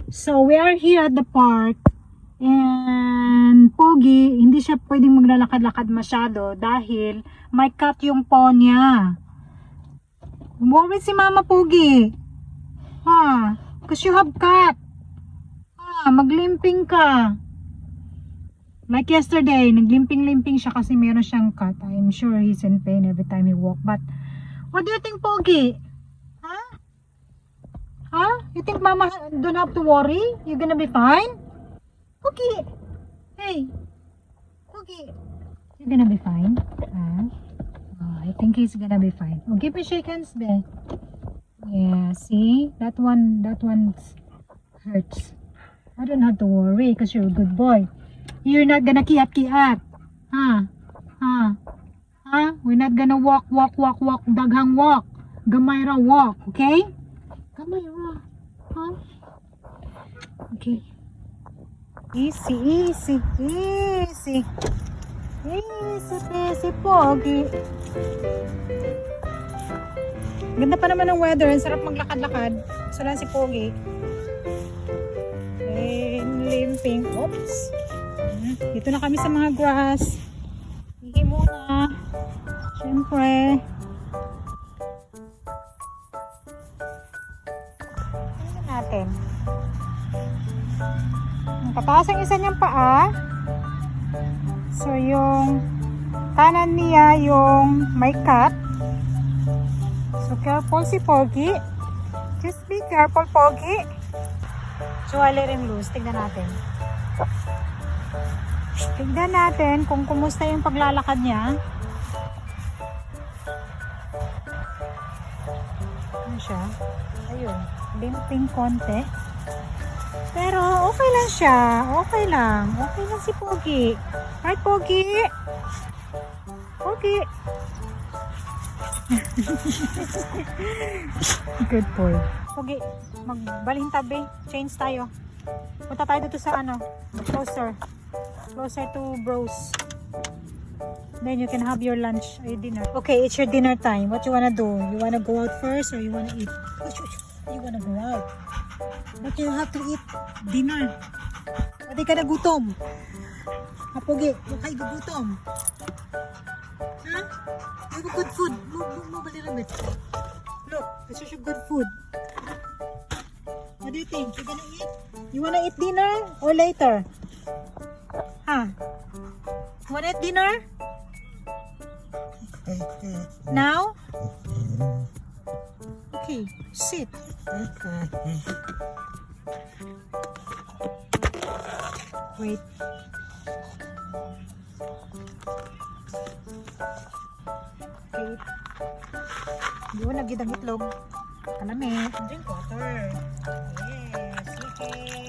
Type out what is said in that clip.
So, we are here at the park. And Pogi, hindi siya pwedeng maglalakad-lakad masyado dahil may cut yung paw niya. Worried si Mama Pogi. Ha? Because you have cut. Ha? Maglimping ka. Like yesterday, naglimping-limping siya kasi meron siyang cut. I'm sure he's in pain every time he walk. But, what do you think, Pogi? Ha? Ha? You think Mama don't have to worry? You're gonna be fine? Pogi! Hey! Pogi! You're gonna be fine? Huh? Oh, I think he's gonna be fine. Oh, give me shake hands, be. Yeah, see? That one hurts. I don't have to worry because you're a good boy. You're not gonna kiat-kiat. Huh? Huh? Huh? We're not gonna walk, daghang walk. Gamay ra walk, okay? Gamay ra. Huh? Okay. Easy, easy, easy. Easy, easy, Pogi. Ganda pa naman ng weather. Ang sarap maglakad-lakad. So lang si Pogi. And limping. Oops. Dito na kami sa mga grass. Hihi muna. Siyempre. Tingnan natin. Pataas ang isa niyang paa. So yung kanan niya yung may cut. So careful si Pogi. Just be careful, Pogi. So I let him loose. Tignan natin. Tignan natin kung kumusta yung paglalakad niya. Ano siya? Ayun. Limping konti. Pero okay lang siya. Okay lang. Okay lang si Pogi. Right, Pogi? Pogi. Good boy. Pogi, magbalhin tabi. Change tayo. Punta tayo dito sa ano. Closer. Closer to bros. Then you can have your lunch or your dinner. Okay, it's your dinner time. What you wanna do? You wanna go out first or you wanna eat? You wanna go out. But you have to eat dinner. Pwede ka na gutom. Pogi, huwag kayo gugutom. Ha? You have good food. Move a little bit. Look, this is your good food. What do you think? You gonna eat? You wanna eat dinner or later? Huh? You wanna eat dinner? Now? Okay, sit. Wait. Okay. Hindi mo nagidang itlog. Kalamit. Drink water. Yes. Okay.